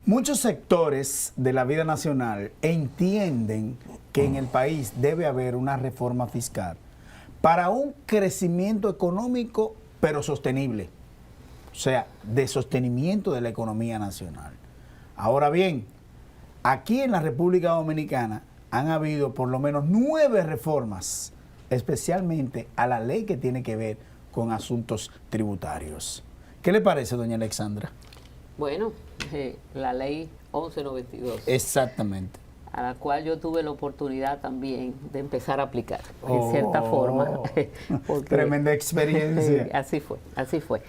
Muchos sectores de la vida nacional entienden que en el país debe haber una reforma fiscal para un crecimiento económico, pero sostenible. O sea, de sostenimiento de la economía nacional. Ahora bien, aquí en la República Dominicana han habido por lo menos 9 reformas, especialmente a la ley que tiene que ver con asuntos tributarios. ¿Qué le parece, doña Alexandra? Bueno, la ley 1192. Exactamente. A la cual yo tuve la oportunidad también de empezar a aplicar, en cierta forma. Tremenda experiencia. Así fue, así fue.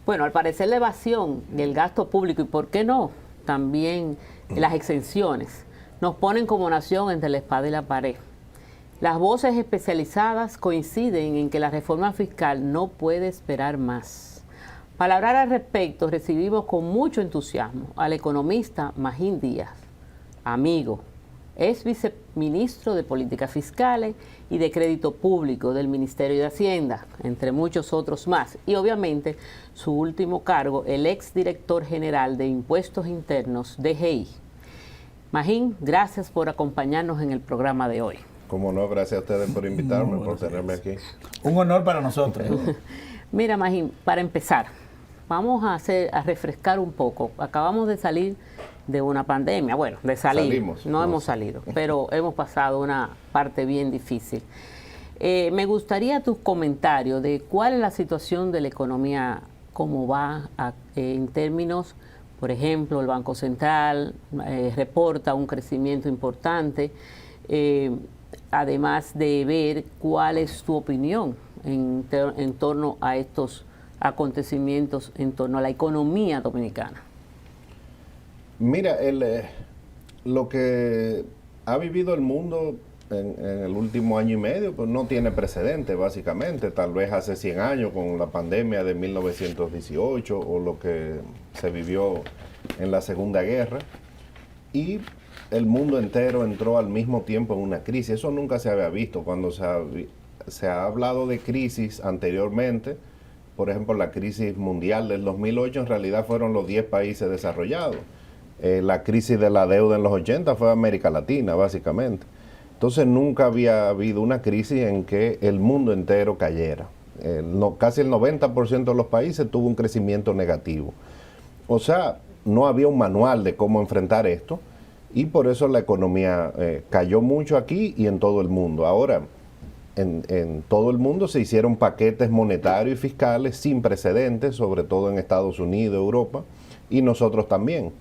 Bueno, al parecer la evasión del gasto público y, ¿por qué no?, también las exenciones, nos ponen como nación entre la espada y la pared. Las voces especializadas coinciden en que la reforma fiscal no puede esperar más. Para hablar al respecto, recibimos con mucho entusiasmo al economista Magín Díaz, amigo, es viceministro de Políticas Fiscales y de Crédito Público del Ministerio de Hacienda, entre muchos otros más. Y obviamente su último cargo, el exdirector general de Impuestos Internos, DGI. Magín, gracias por acompañarnos en el programa de hoy. Como no, gracias a ustedes por invitarme, por tenerme aquí. Un honor para nosotros. Mira, Magín, para empezar, vamos a refrescar un poco. Acabamos de salir de una pandemia. Bueno, de salir, Salimos, no hemos salido, pero hemos pasado una parte bien difícil. Me gustaría tus comentarios de cuál es la situación de la economía, cómo va en términos, por ejemplo, el Banco Central reporta un crecimiento importante, además de ver cuál es tu opinión en torno a estos acontecimientos, en torno a la economía dominicana. Mira, lo que ha vivido el mundo en el último año y medio, pues no tiene precedente, básicamente. Tal vez hace 100 años con la pandemia de 1918 o lo que se vivió en la Segunda Guerra. Y el mundo entero entró al mismo tiempo en una crisis. Eso nunca se había visto. Cuando se ha hablado de crisis anteriormente, por ejemplo, la crisis mundial del 2008, en realidad fueron los 10 países desarrollados. La crisis de la deuda en los 80 fue América Latina, básicamente. Entonces nunca había habido una crisis en que el mundo entero cayera. Casi el 90% de los países tuvo un crecimiento negativo. O sea, no había un manual de cómo enfrentar esto y por eso la economía cayó mucho aquí y en todo el mundo. Ahora, en todo el mundo se hicieron paquetes monetarios y fiscales sin precedentes, sobre todo en Estados Unidos, Europa, y nosotros también.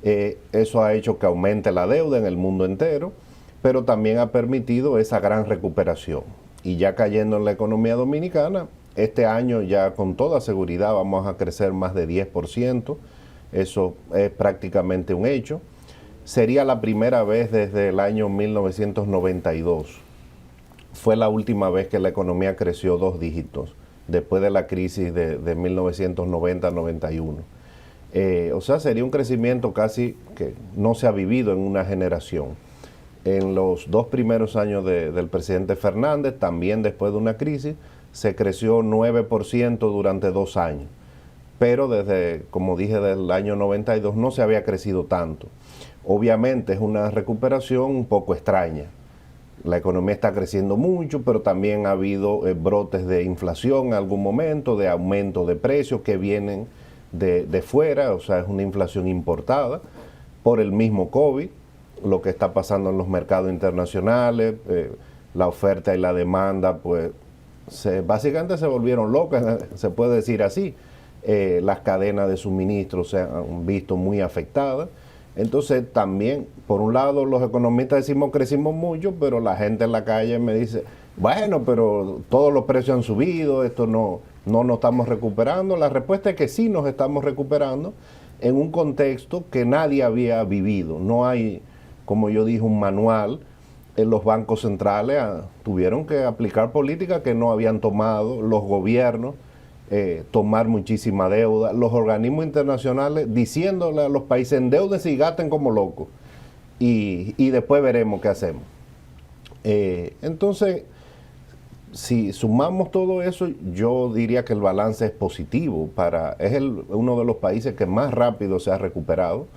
Eso ha hecho que aumente la deuda en el mundo entero, pero también ha permitido esa gran recuperación. Y ya cayendo en la economía dominicana, este año ya con toda seguridad vamos a crecer más de 10%, eso es prácticamente un hecho. Sería la primera vez desde el año 1992. Fue la última vez que la economía creció 2 dígitos, después de la crisis de 1990-91. O sea, sería un crecimiento casi que no se ha vivido en una generación. En los 2 primeros años del presidente Fernández, también después de una crisis, se creció 9% durante 2 años. Pero desde, como dije, del año 92 no se había crecido tanto. Obviamente es una recuperación un poco extraña. La economía está creciendo mucho, pero también ha habido brotes de inflación en algún momento, de aumento de precios que vienen de fuera, o sea, es una inflación importada por el mismo COVID, lo que está pasando en los mercados internacionales, la oferta y la demanda, pues básicamente se volvieron locas, se puede decir así. Las cadenas de suministro se han visto muy afectadas. Entonces también, por un lado, los economistas decimos crecimos mucho, pero la gente en la calle me dice, bueno, pero todos los precios han subido, esto no nos estamos recuperando. La respuesta es que sí nos estamos recuperando en un contexto que nadie había vivido. No hay, como yo dije, un manual. Los bancos centrales tuvieron que aplicar políticas que no habían tomado los gobiernos, tomar muchísima deuda, los organismos internacionales diciéndole a los países endéudense y gasten como locos y después veremos qué hacemos. Entonces, si sumamos todo eso, yo diría que el balance es positivo. Es uno de los países que más rápido se ha recuperado.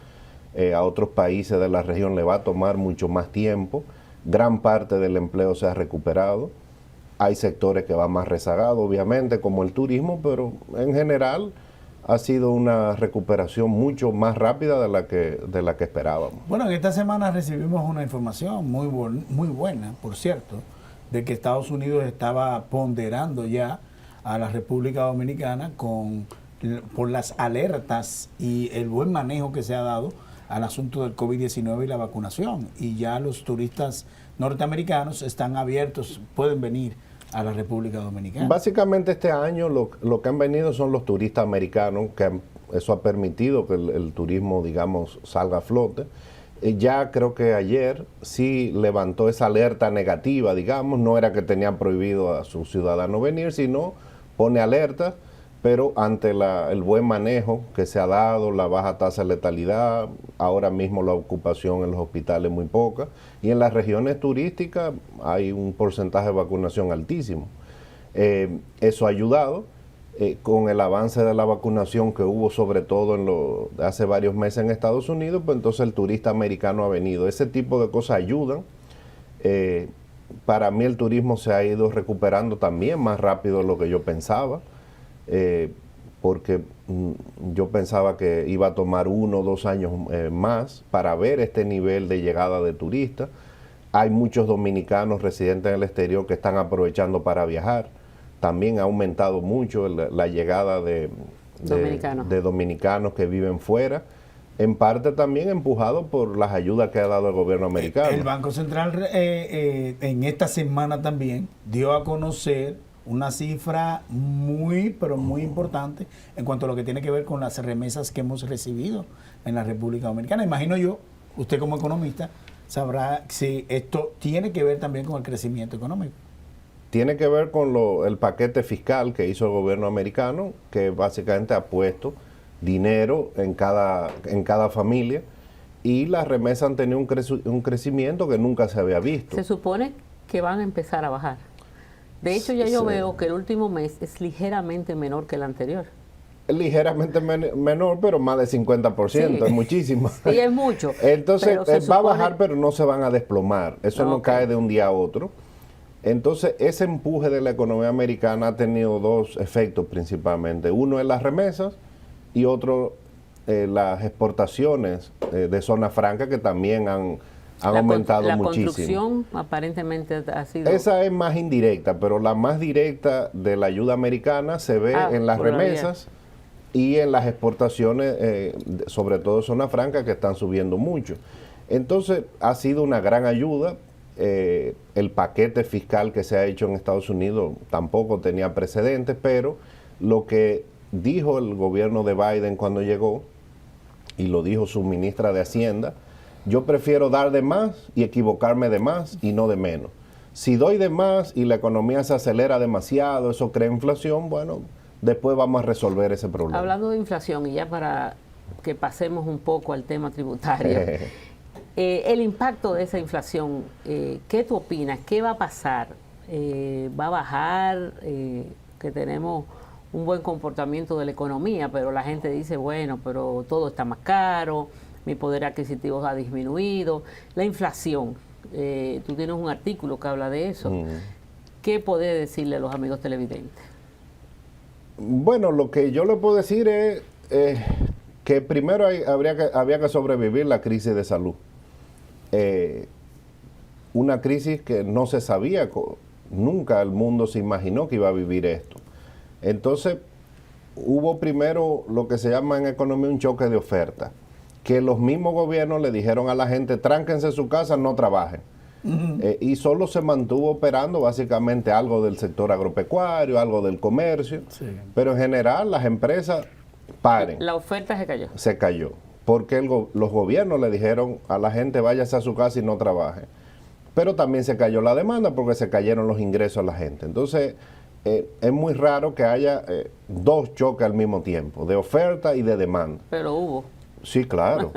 a otros países de la región le va a tomar mucho más tiempo. Gran parte del empleo se ha recuperado. Hay sectores que van más rezagados, obviamente, como el turismo, pero en general ha sido una recuperación mucho más rápida de la que esperábamos. Bueno, en esta semana recibimos una información muy buena, por cierto, de que Estados Unidos estaba ponderando ya a la República Dominicana por las alertas y el buen manejo que se ha dado al asunto del COVID-19 y la vacunación. Y ya los turistas norteamericanos están abiertos, pueden venir a la República Dominicana. Básicamente este año lo que han venido son los turistas americanos, eso ha permitido que el turismo, digamos, salga a flote. Ya creo que ayer sí levantó esa alerta negativa, digamos, no era que tenían prohibido a sus ciudadanos venir, sino pone alerta, pero ante el buen manejo que se ha dado, la baja tasa de letalidad, ahora mismo la ocupación en los hospitales muy poca, y en las regiones turísticas hay un porcentaje de vacunación altísimo. Eso ha ayudado. Con el avance de la vacunación que hubo sobre todo hace varios meses en Estados Unidos, pues entonces el turista americano ha venido. Ese tipo de cosas ayudan. Para mí el turismo se ha ido recuperando también más rápido de lo que yo pensaba, porque yo pensaba que iba a tomar 1 o 2 años más para ver este nivel de llegada de turistas. Hay muchos dominicanos residentes en el exterior que están aprovechando para viajar. También ha aumentado mucho la llegada de dominicanos que viven fuera, en parte también empujado por las ayudas que ha dado el gobierno americano. El Banco Central en esta semana también dio a conocer una cifra pero muy importante en cuanto a lo que tiene que ver con las remesas que hemos recibido en la República Dominicana. Imagino yo, usted como economista, sabrá si esto tiene que ver también con el crecimiento económico. Tiene que ver con el paquete fiscal que hizo el gobierno americano, que básicamente ha puesto dinero en cada familia, y las remesas han tenido un crecimiento que nunca se había visto. Se supone que van a empezar a bajar. De hecho, ya yo veo que el último mes es ligeramente menor que el anterior. Es ligeramente menor, pero más de 50%, sí. Es muchísimo. Sí, es mucho. Entonces va a bajar, pero no se van a desplomar. Eso no cae de un día a otro. Entonces, ese empuje de la economía americana ha tenido 2 efectos principalmente. Uno es las remesas y otro las exportaciones de zona franca, que también han aumentado muchísimo. La construcción aparentemente ha sido... Esa es más indirecta, pero la más directa de la ayuda americana se ve en las remesas y en las exportaciones, sobre todo zona franca, que están subiendo mucho. Entonces, ha sido una gran ayuda. El paquete fiscal que se ha hecho en Estados Unidos tampoco tenía precedentes, pero lo que dijo el gobierno de Biden cuando llegó, y lo dijo su ministra de Hacienda: yo prefiero dar de más y equivocarme de más y no de menos. Si doy de más y la economía se acelera demasiado, eso crea inflación, bueno, después vamos a resolver ese problema. Hablando de inflación, y ya para que pasemos un poco al tema tributario, el impacto de esa inflación, ¿qué tú opinas? ¿Qué va a pasar? ¿Va a bajar? Que tenemos un buen comportamiento de la economía, pero la gente dice, bueno, pero todo está más caro, mi poder adquisitivo ha disminuido. La inflación, tú tienes un artículo que habla de eso. ¿Qué podés decirle a los amigos televidentes? Bueno, lo que yo le puedo decir es que primero había que sobrevivir la crisis de salud. Una crisis que no se sabía, nunca el mundo se imaginó que iba a vivir esto. Entonces, hubo primero lo que se llama en economía un choque de oferta, que los mismos gobiernos le dijeron a la gente: tránquense en su casa, no trabajen. Y solo se mantuvo operando básicamente algo del sector agropecuario, algo del comercio, pero en general las empresas paren. La oferta se cayó. Se cayó, porque los gobiernos le dijeron a la gente: váyase a su casa y no trabaje. Pero también se cayó la demanda porque se cayeron los ingresos a la gente. Entonces, es muy raro que haya 2 choques al mismo tiempo, de oferta y de demanda. Pero hubo. Sí, claro.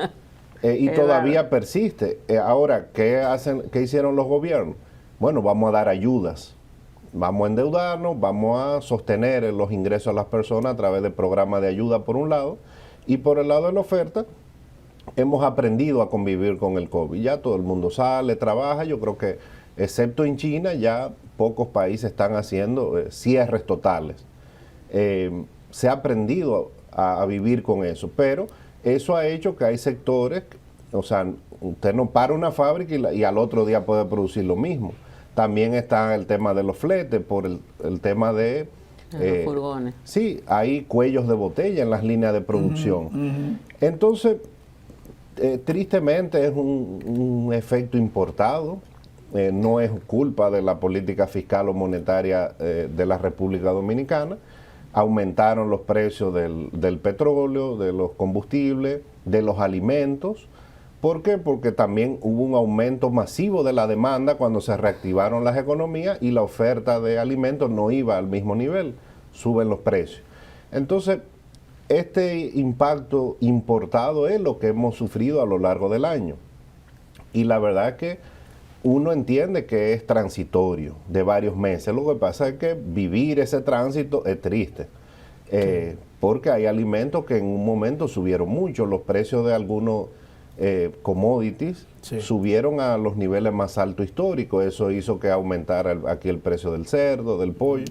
Y todavía persiste. Ahora, ¿qué hicieron los gobiernos? Bueno, vamos a dar ayudas. Vamos a endeudarnos, vamos a sostener los ingresos a las personas a través de programas de ayuda por un lado, y por el lado de la oferta hemos aprendido a convivir con el COVID. Ya todo el mundo sale, trabaja. Yo creo que, excepto en China, ya pocos países están haciendo cierres totales. Se ha aprendido a vivir con eso, pero eso ha hecho que hay sectores, o sea, usted no para una fábrica y al otro día puede producir lo mismo. También está el tema de los fletes, por el tema de... los furgones. Sí, hay cuellos de botella en las líneas de producción. Entonces, tristemente es un efecto importado, no es culpa de la política fiscal o monetaria de la República Dominicana. Aumentaron los precios del petróleo, de los combustibles, de los alimentos. ¿Por qué? Porque también hubo un aumento masivo de la demanda cuando se reactivaron las economías y la oferta de alimentos no iba al mismo nivel, suben los precios. Entonces, este impacto importado es lo que hemos sufrido a lo largo del año. Y la verdad es que uno entiende que es transitorio, de varios meses. Lo que pasa es que vivir ese tránsito es triste, porque hay alimentos que en un momento subieron mucho, los precios de algunos commodities subieron a los niveles más altos históricos. Eso hizo que aumentara aquí el precio del cerdo, del pollo.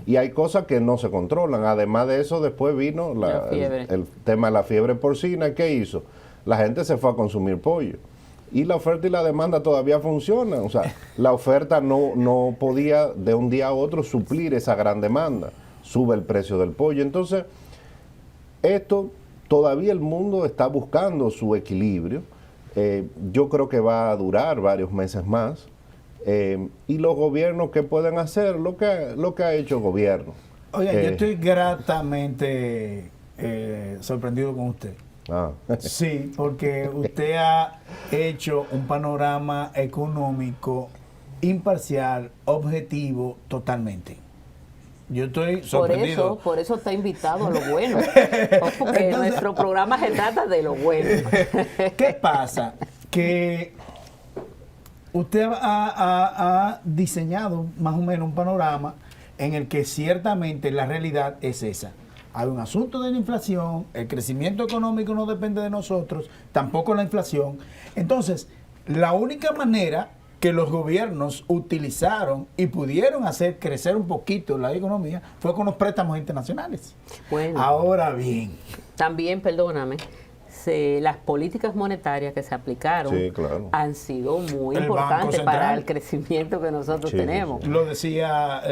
Y hay cosas que no se controlan. Además de eso, después vino el tema de la fiebre porcina. ¿Qué hizo? La gente se fue a consumir pollo. Y la oferta y la demanda todavía funcionan. O sea, la oferta no podía de un día a otro suplir esa gran demanda. Sube el precio del pollo. Entonces, esto... Todavía el mundo está buscando su equilibrio. Yo creo que va a durar varios meses más. Y los gobiernos, ¿qué pueden hacer? Lo que ha hecho el gobierno. Oiga, yo estoy gratamente sorprendido con usted. Sí, porque usted ha hecho un panorama económico imparcial, objetivo, totalmente. Yo estoy sorprendido. Por eso está invitado a lo bueno. Porque entonces, nuestro programa se trata de lo bueno. ¿Qué pasa? Que usted ha diseñado más o menos un panorama en el que ciertamente la realidad es esa. Hay un asunto de la inflación, el crecimiento económico no depende de nosotros, tampoco la inflación. Entonces, la única manera que los gobiernos utilizaron y pudieron hacer crecer un poquito la economía fue con los préstamos internacionales. Bueno, ahora bien, también, perdóname, las políticas monetarias que se aplicaron han sido muy importantes para el crecimiento que nosotros tenemos. Lo decía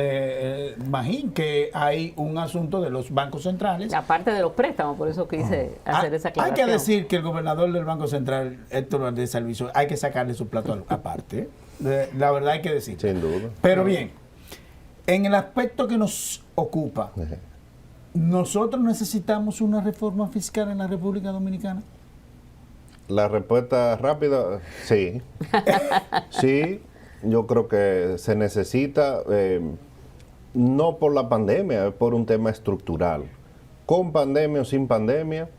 Magín, que hay un asunto de los bancos centrales. Aparte de los préstamos, por eso quise hacer esa aclaración. Hay que decir que el gobernador del Banco Central, Héctor Valdés Alviso, hay que sacarle su plato aparte. La verdad hay que decir. Sin duda. Pero bien, en el aspecto que nos ocupa, ¿nosotros necesitamos una reforma fiscal en la República Dominicana? La respuesta rápida, sí. Sí, yo creo que se necesita, no por la pandemia, es por un tema estructural. Con pandemia o sin pandemia,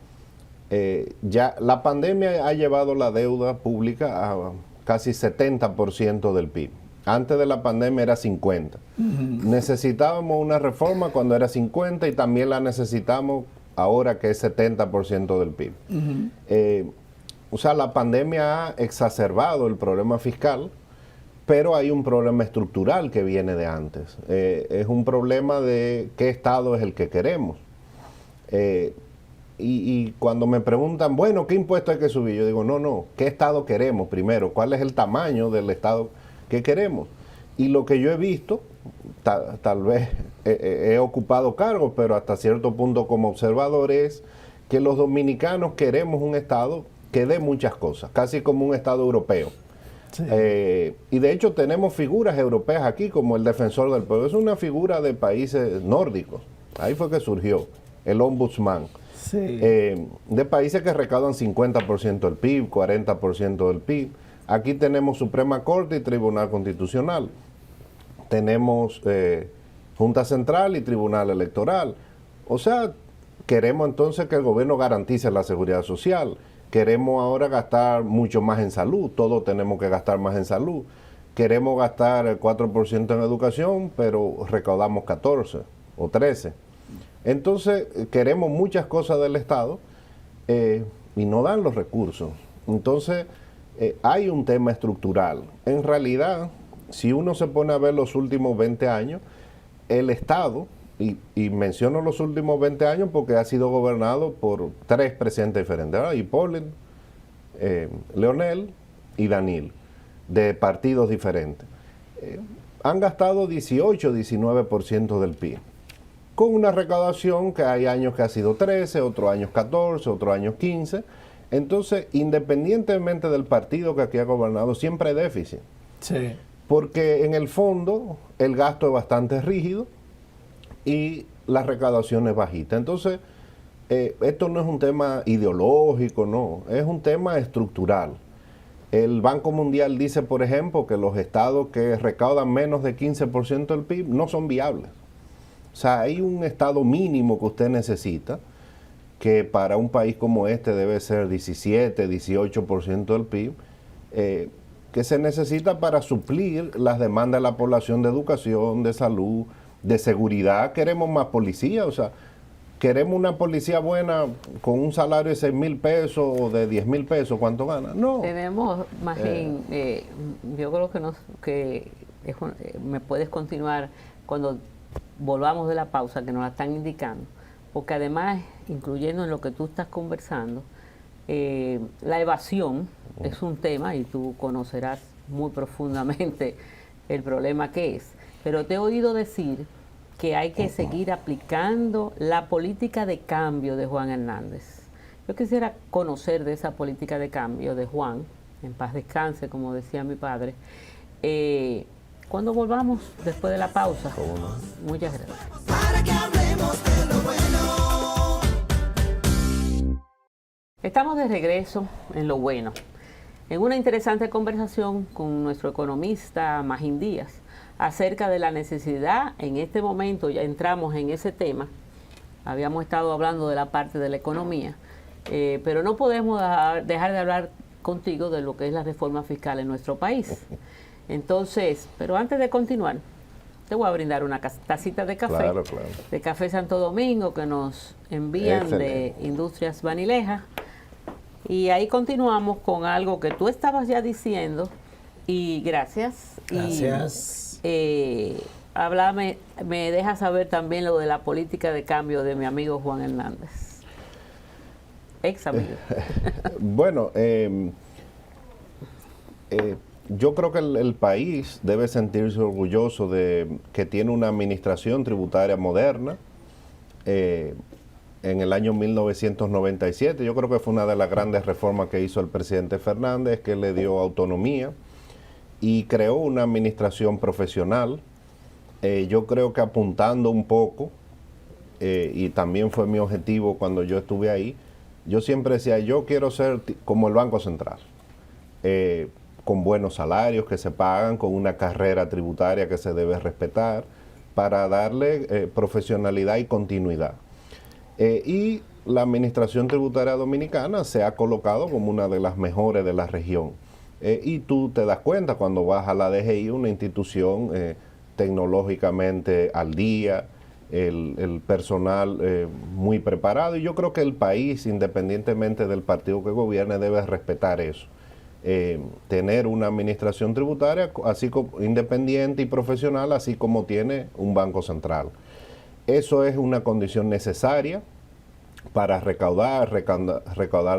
ya la pandemia ha llevado la deuda pública a casi 70% del PIB. Antes de la pandemia era 50%. Necesitábamos una reforma cuando era 50% y también la necesitamos ahora que es 70% del PIB. O sea, la pandemia ha exacerbado el problema fiscal, pero hay un problema estructural que viene de antes. Es un problema de qué Estado es el que queremos. Y cuando me preguntan, bueno, ¿qué impuesto hay que subir? Yo digo, no, ¿qué Estado queremos primero? ¿Cuál es el tamaño del Estado que queremos? Y lo que yo he visto, tal vez he ocupado cargos, pero hasta cierto punto como observador, es que los dominicanos queremos un Estado que dé muchas cosas, casi como un Estado europeo. Sí. Y de hecho tenemos figuras europeas aquí, como el defensor del pueblo. Es una figura de países nórdicos. Ahí fue que surgió el ombudsman. Sí. De países que recaudan 50% del PIB, 40% del PIB. Aquí tenemos Suprema Corte y Tribunal Constitucional. Tenemos Junta Central y Tribunal Electoral. O sea, queremos entonces que el gobierno garantice la seguridad social. Queremos ahora gastar mucho más en salud. Todos tenemos que gastar más en salud. Queremos gastar el 4% en educación, pero recaudamos 14 o 13. Entonces, queremos muchas cosas del Estado y no dan los recursos. Entonces, hay un tema estructural. En realidad, si uno se pone a ver los últimos 20 años, el Estado, y menciono los últimos 20 años porque ha sido gobernado por 3 presidentes diferentes, ¿verdad? Hipólito, Leonel y Danilo, de partidos diferentes. Han gastado 18, 19% del PIB, con una recaudación que hay años que ha sido 13, otros años 14, otros años 15. Entonces, independientemente del partido que aquí ha gobernado, siempre hay déficit. Sí. Porque en el fondo el gasto es bastante rígido y la recaudación es bajita. Entonces, esto no es un tema ideológico, no, es un tema estructural. El Banco Mundial dice, por ejemplo, que los estados que recaudan menos de 15% del PIB no son viables. O sea, hay un estado mínimo que usted necesita, que para un país como este debe ser 17, 18% del PIB, que se necesita para suplir las demandas de la población de educación, de salud, de seguridad. Queremos más policía, o sea, queremos una policía buena con un salario de 6,000 pesos o de 10,000 pesos, ¿cuánto gana? No. Tenemos, Magín, yo creo que me puedes continuar cuando volvamos de la pausa, que nos la están indicando, porque además, incluyendo en lo que tú estás conversando, la evasión es un tema y tú conocerás muy profundamente el problema que es, pero te he oído decir que hay que seguir aplicando la política de cambio de Juan Hernández. Yo quisiera conocer de esa política de cambio de Juan, en paz descanse, como decía mi padre, cuando volvamos después de la pausa. Muchas gracias. Para que hablemos de lo bueno. Estamos de regreso en Lo Bueno, en una interesante conversación con nuestro economista Magín Díaz acerca de la necesidad, en este momento ya entramos en ese tema, habíamos estado hablando de la parte de la economía, pero no podemos dejar de hablar contigo de lo que es la reforma fiscal en nuestro país. Entonces, pero antes de continuar, te voy a brindar una tacita de café, Claro. de Café Santo Domingo, que nos envían Excelente. de Industrias Banileja. Y ahí continuamos con algo que tú estabas ya diciendo, y gracias. Gracias. Háblame, me deja saber también lo de la política de cambio de mi amigo Juan Hernández. Ex amigo. Bueno, yo creo que el país debe sentirse orgulloso de que tiene una administración tributaria moderna. En el año 1997, yo creo que fue una de las grandes reformas que hizo el presidente Fernández, que le dio autonomía y creó una administración profesional. Yo creo que apuntando un poco, y también fue mi objetivo cuando yo estuve ahí, yo siempre decía, yo quiero ser como el Banco Central, con buenos salarios que se pagan, con una carrera tributaria que se debe respetar, para darle profesionalidad y continuidad. Y la administración tributaria dominicana se ha colocado como una de las mejores de la región. Y tú te das cuenta cuando vas a la DGI, una institución tecnológicamente al día, el personal muy preparado, y yo creo que el país, independientemente del partido que gobierne, debe respetar eso. Tener una administración tributaria así como independiente y profesional, así como tiene un banco central. Eso es una condición necesaria para recaudar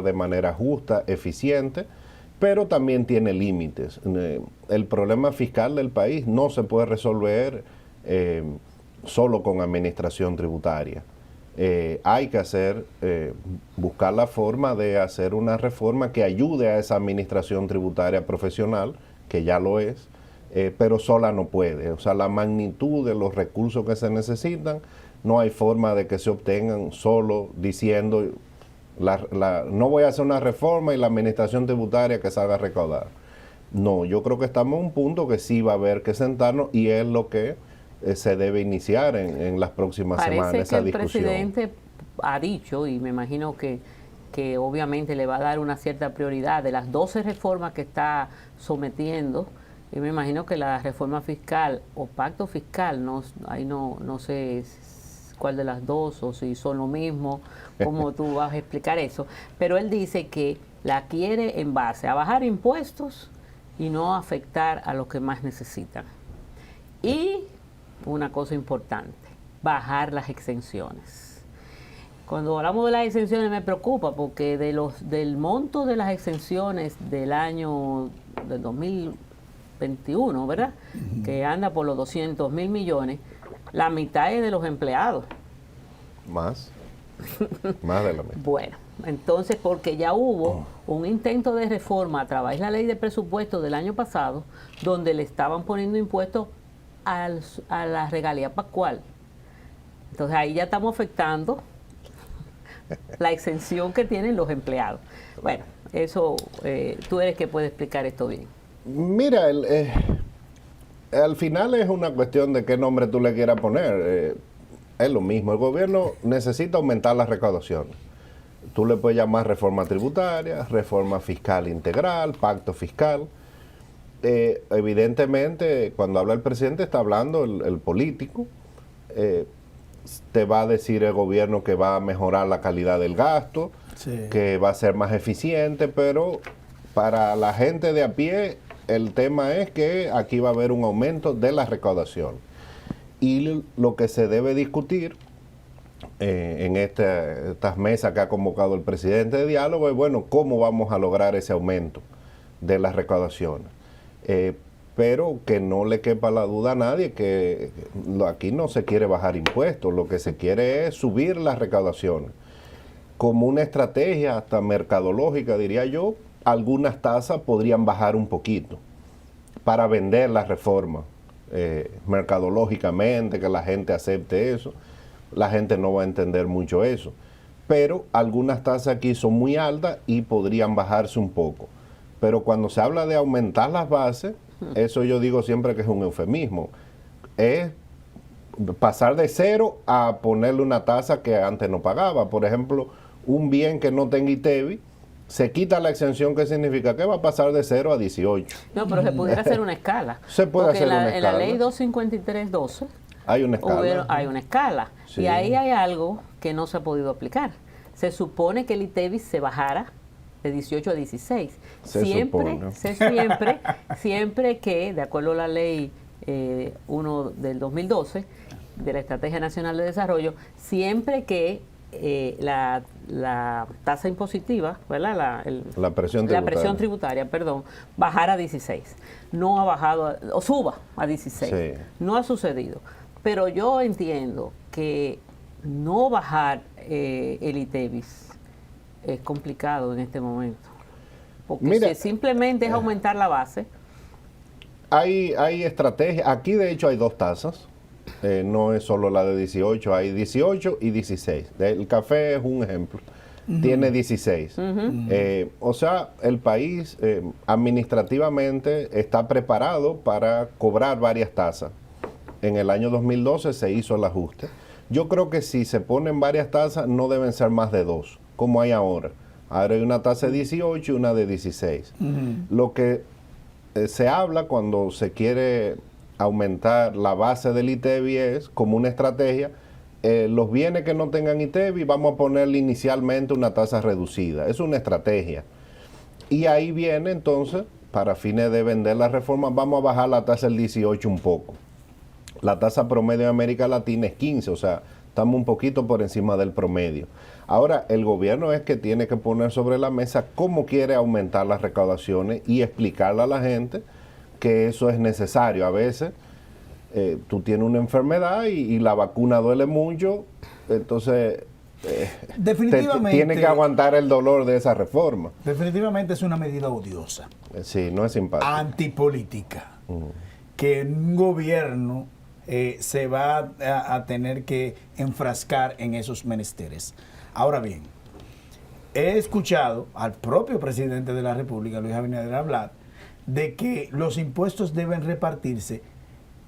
de manera justa, eficiente, pero también tiene límites. El problema fiscal del país no se puede resolver solo con administración tributaria. Hay que buscar la forma de hacer una reforma que ayude a esa administración tributaria profesional, que ya lo es, pero sola no puede. O sea, la magnitud de los recursos que se necesitan, no hay forma de que se obtengan solo diciendo, no voy a hacer una reforma y la administración tributaria que se haga recaudar. No, yo creo que estamos en un punto que sí va a haber que sentarnos y es lo que se debe iniciar en las próximas semanas, esa discusión. Parece que el presidente ha dicho, y me imagino que obviamente le va a dar una cierta prioridad de las 12 reformas que está sometiendo, y me imagino que la reforma fiscal o pacto fiscal, ahí no sé cuál de las dos o si son lo mismo, cómo tú vas a explicar eso. Pero él dice que la quiere en base a bajar impuestos y no afectar a los que más necesitan. Y una cosa importante, bajar las exenciones. Cuando hablamos de las exenciones me preocupa porque del monto de las exenciones del año del 2021, ¿verdad? Que anda por los 200.000 millones, la mitad es de los empleados. Más de la mitad. Bueno, entonces porque ya hubo un intento de reforma a través de la ley de presupuesto del año pasado, donde le estaban poniendo impuestos a la regalía pascual. Entonces ahí ya estamos afectando la exención que tienen los empleados. Bueno, eso tú eres que puede explicar esto bien. Mira, al final es una cuestión de qué nombre tú le quieras poner. Es lo mismo, el gobierno necesita aumentar la recaudación. Tú le puedes llamar reforma tributaria, reforma fiscal integral, pacto fiscal. Evidentemente, cuando habla el presidente, está hablando el político. Te va a decir el gobierno que va a mejorar la calidad del gasto, Sí. que va a ser más eficiente, pero para la gente de a pie, el tema es que aquí va a haber un aumento de la recaudación. Y lo que se debe discutir en estas mesas que ha convocado el presidente de diálogo es, bueno, cómo vamos a lograr ese aumento de las recaudaciones. Pero que no le quepa la duda a nadie que aquí no se quiere bajar impuestos, lo que se quiere es subir las recaudaciones. Como una estrategia hasta mercadológica, diría yo, algunas tasas podrían bajar un poquito para vender la reforma. Mercadológicamente, que la gente acepte eso. La gente no va a entender mucho eso. Pero algunas tasas aquí son muy altas y podrían bajarse un poco. Pero cuando se habla de aumentar las bases, eso yo digo siempre que es un eufemismo. Es pasar de cero a ponerle una tasa que antes no pagaba. Por ejemplo, un bien que no tenga ITEVI, se quita la exención, ¿qué significa? Que va a pasar de 0 a 18. No, pero se pudiera hacer una escala. Se puede porque hacer una en la escala. ley 253.12 Hay una escala. hay una escala. Sí. Y ahí hay algo que no se ha podido aplicar. Se supone que el ITEVIS se bajara de 18 a 16. Siempre que, de acuerdo a la ley 1 del 2012, de la Estrategia Nacional de Desarrollo, siempre que la tasa impositiva, ¿verdad? La presión La presión tributaria, perdón, bajara a 16. No ha bajado, o suba a 16. Sí. No ha sucedido. Pero yo entiendo que no bajar el ITEVIS es complicado en este momento. Porque Mira, si simplemente es aumentar la base. Hay estrategias. Aquí, de hecho, hay dos tasas. No es solo la de 18, hay 18 y 16. El café es un ejemplo. Tiene 16. O sea, el país administrativamente está preparado para cobrar varias tasas. En el año 2012 se hizo el ajuste. Yo creo que si se ponen varias tasas, no deben ser más de dos, como hay ahora. Ahora hay una tasa de 18 y una de 16. Lo que se habla cuando se quiere aumentar la base del ITEVI es como una estrategia. Los bienes que no tengan ITEVI vamos a ponerle inicialmente una tasa reducida. Es una estrategia. Y ahí viene entonces, para fines de vender la reforma, vamos a bajar la tasa del 18 un poco. La tasa promedio de América Latina es 15, o sea, estamos un poquito por encima del promedio. Ahora, el gobierno es que tiene que poner sobre la mesa cómo quiere aumentar las recaudaciones y explicarle a la gente que eso es necesario. A veces tú tienes una enfermedad y la vacuna duele mucho, entonces Definitivamente, tiene que aguantar el dolor de esa reforma. definitivamente es una medida odiosa, Sí, no es simpático. antipolítica, que un gobierno se va a tener que enfrascar en esos menesteres. Ahora bien, he escuchado al propio presidente de la República, Luis Abinader, hablar de que los impuestos deben repartirse,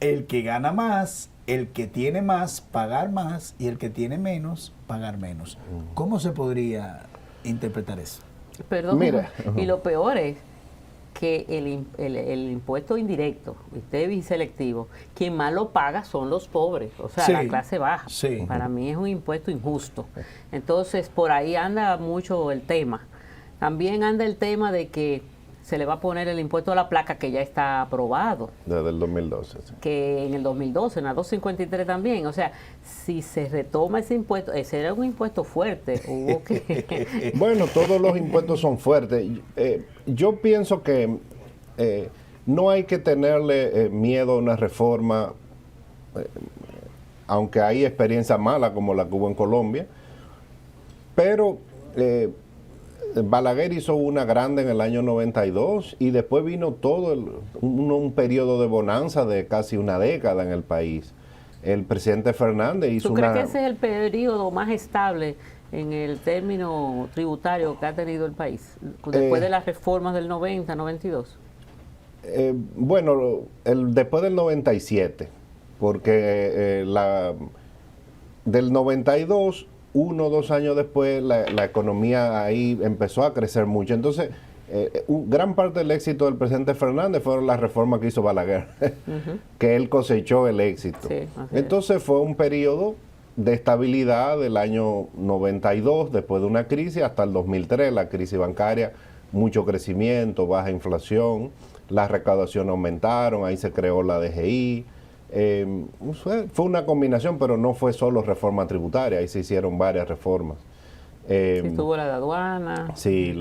el que gana más, el que tiene más, pagar más, y el que tiene menos, pagar menos. ¿Cómo se podría interpretar eso? Perdón, Mira. y lo peor es que el impuesto indirecto, y selectivo, quien más lo paga son los pobres, o sea, Sí, la clase baja. sí. Para mí es un impuesto injusto. Entonces, por ahí anda mucho el tema. También anda el tema de que se le va a poner el impuesto a la placa, que ya está aprobado, Desde el 2012. Sí. que en el 2012, en la 253 también. O sea, si se retoma ese impuesto, ese era un impuesto fuerte, hubo que... Bueno, todos los impuestos son fuertes. Yo pienso que no hay que tenerle miedo a una reforma, aunque hay experiencias malas como la que hubo en Colombia, pero Balaguer hizo una grande en el año 92 y después vino todo un periodo de bonanza de casi una década en el país. El presidente Fernández hizo ¿Tú crees que ese es el periodo más estable en el término tributario que ha tenido el país? Después de las reformas del 90, 92. Bueno, después del 97, porque del 92, 1 o 2 años después, la economía ahí empezó a crecer mucho. Entonces, gran parte del éxito del presidente Fernández fueron las reformas que hizo Balaguer, que él cosechó el éxito. Sí, Entonces fue un periodo de estabilidad del año 92, después de una crisis, hasta el 2003, la crisis bancaria, mucho crecimiento, baja inflación, las recaudaciones aumentaron, ahí se creó la DGI. Fue una combinación, pero no fue solo reforma tributaria, ahí se hicieron varias reformas. Sí, tuvo la de aduana. Sí,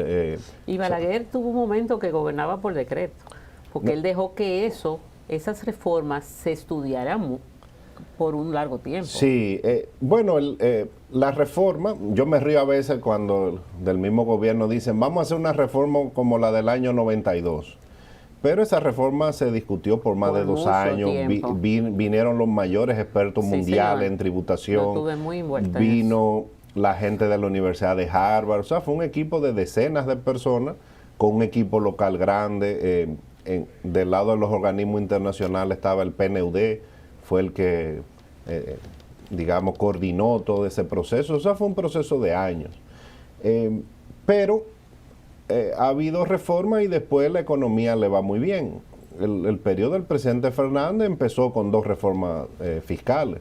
Y Balaguer tuvo un momento que gobernaba por decreto, porque él dejó que esas reformas se estudiaran por un largo tiempo. Sí, bueno, la reforma, yo me río a veces cuando del mismo gobierno dicen, vamos a hacer una reforma como la del año 92. Pero esa reforma se discutió por más Por de 2 mucho años. tiempo. Vinieron los mayores expertos Sí, mundiales señor. en tributación. Yo estuve muy envuelta en Vino la gente de la Universidad de Harvard. O sea, fue un equipo de decenas de personas con un equipo local grande. Del lado de los organismos internacionales estaba el PNUD, fue el que, digamos, coordinó todo ese proceso. O sea, fue un proceso de años. Pero ha habido reformas y después la economía le va muy bien. El periodo del presidente Fernández empezó con 2 reformas fiscales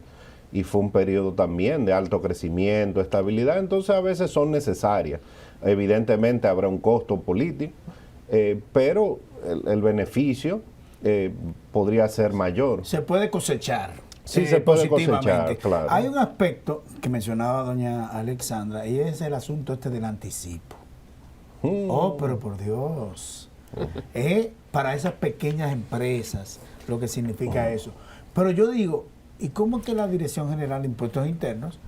y fue un periodo también de alto crecimiento, estabilidad, entonces a veces son necesarias. Evidentemente habrá un costo político, pero el beneficio podría ser mayor. Se puede cosechar. Sí, se puede positivamente. cosechar, claro. Hay un aspecto que mencionaba doña Alexandra y es el asunto del anticipo. Oh, pero por Dios. Para esas pequeñas empresas, lo que significa eso. Pero yo digo, ¿y cómo que la Dirección General de Impuestos Internos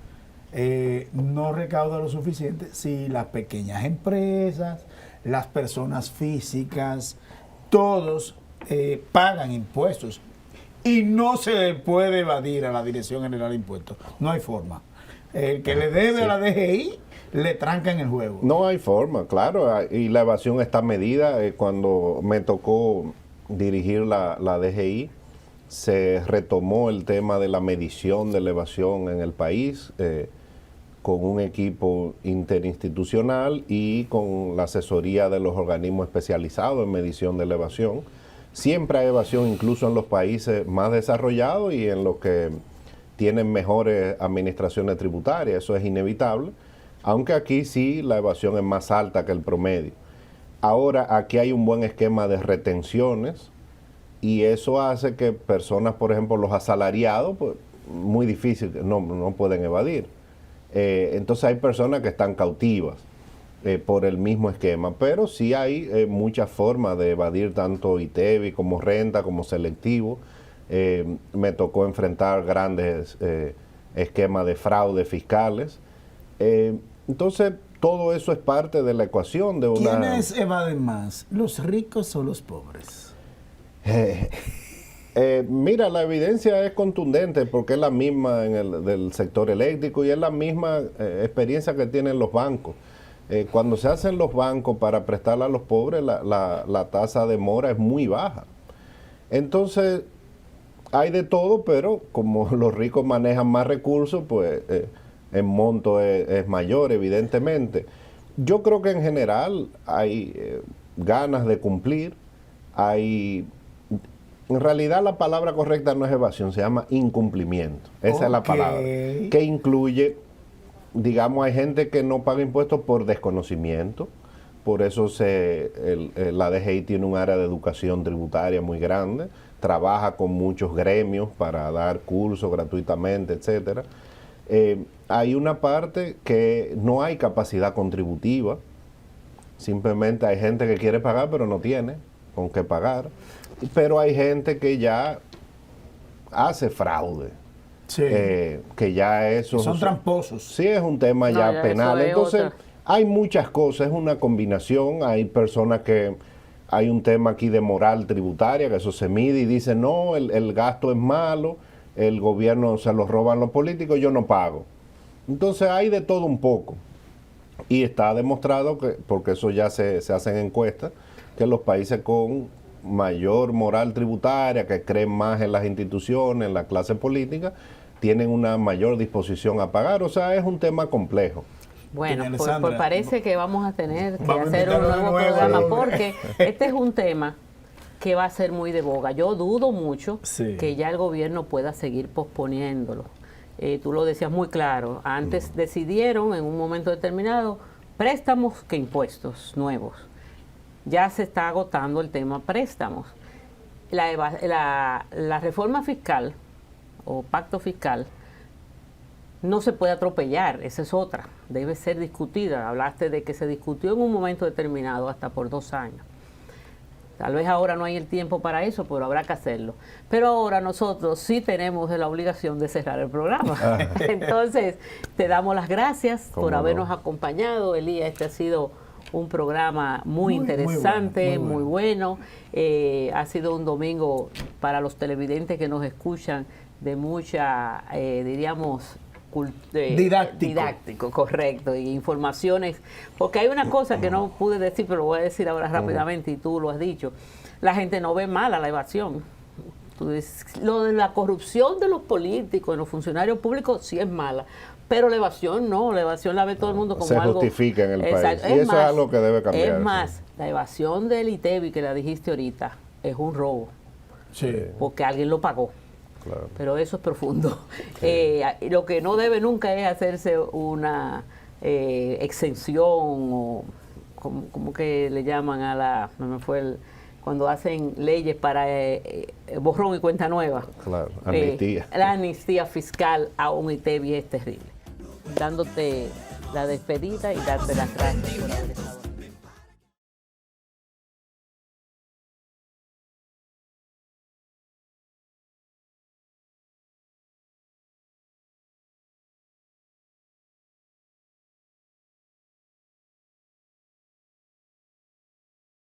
no recauda lo suficiente si las pequeñas empresas, las personas físicas, todos pagan impuestos? Y no se puede evadir a la Dirección General de Impuestos. No hay forma. El que le debe a la DGI le tranca en el juego. No hay forma, claro, y la evasión está medida. Cuando me tocó dirigir la DGI, se retomó el tema de la medición de la evasión en el país, con un equipo interinstitucional y con la asesoría de los organismos especializados en medición de la evasión. Siempre hay evasión, incluso en los países más desarrollados y en los que tienen mejores administraciones tributarias, eso es inevitable, aunque aquí sí la evasión es más alta que el promedio. Ahora, aquí hay un buen esquema de retenciones y eso hace que personas, por ejemplo, los asalariados, pues muy difícil, no pueden evadir. Entonces hay personas que están cautivas por el mismo esquema, pero sí hay muchas formas de evadir tanto ITEVI como renta, como selectivo. Me tocó enfrentar grandes esquemas de fraude fiscales. Entonces, todo eso es parte de la ecuación de una... ¿Quiénes evaden más, los ricos o los pobres? Mira, la evidencia es contundente porque es la misma en el del sector eléctrico y es la misma experiencia que tienen los bancos. Cuando se hacen los bancos para prestarle a los pobres, la tasa de mora es muy baja. Entonces, hay de todo, pero como los ricos manejan más recursos, pues el monto es mayor, evidentemente. Yo creo que en general hay ganas de cumplir. En realidad la palabra correcta no es evasión, se llama incumplimiento. Esa es la palabra. Que incluye, digamos, hay gente que no paga impuestos por desconocimiento. Por eso la DGI tiene un área de educación tributaria muy grande. Trabaja con muchos gremios para dar cursos gratuitamente, etcétera. Hay una parte que no hay capacidad contributiva. Simplemente hay gente que quiere pagar pero no tiene con qué pagar. Pero hay gente que ya hace fraude. Sí. Que ya eso... Son tramposos. Sí, es un tema No, ya ya penal. eso es Entonces, otra. hay muchas cosas, es una combinación. Hay personas que... Hay un tema aquí de moral tributaria, que eso se mide y dice, no, el gasto es malo, el gobierno se lo roban los políticos, yo no pago. Entonces hay de todo un poco. Y está demostrado, que porque eso ya se hacen encuestas, que los países con mayor moral tributaria, que creen más en las instituciones, en la clase política, tienen una mayor disposición a pagar. O sea, es un tema complejo. Bueno, Doña pues Alessandra, parece que vamos a tener que vamos a hacer un invitarlo de nuevo nuevo. programa Sí. porque este es un tema que va a ser muy de boga. Yo dudo mucho Sí. que ya el gobierno pueda seguir posponiéndolo. Tú lo decías muy claro. Antes decidieron en un momento determinado préstamos que impuestos nuevos. Ya se está agotando el tema préstamos. La reforma fiscal o pacto fiscal no se puede atropellar, esa es otra, debe ser discutida. Hablaste de que se discutió en un momento determinado hasta por 2 años. Tal vez ahora no hay el tiempo para eso, pero habrá que hacerlo. Pero ahora nosotros sí tenemos la obligación de cerrar el programa. Entonces, te damos las gracias por ¿Cómo habernos no? acompañado, Elías. Este ha sido un programa muy interesante, muy muy bueno. Ha sido un domingo para los televidentes que nos escuchan de mucha, diríamos, didáctico, correcto, y informaciones, porque hay una cosa que no pude decir, pero lo voy a decir ahora rápidamente y tú lo has dicho. La gente no ve mala la evasión. Lo de la corrupción de los políticos, de los funcionarios públicos, sí es mala, pero la evasión no, la evasión la ve todo el mundo como Se algo... justifica en el Exacto. país. Y eso es algo que debe cambiar. Es más, la evasión del ITEVI que la dijiste ahorita es un robo, Sí. porque alguien lo pagó. Claro. Pero eso es profundo. Lo que no debe nunca es hacerse una exención o como que le llaman a cuando hacen leyes para borrón y cuenta nueva. Claro, amnistía. La amnistía fiscal a un ITEVI es terrible. Dándote la despedida y darte las gracias por haber estado.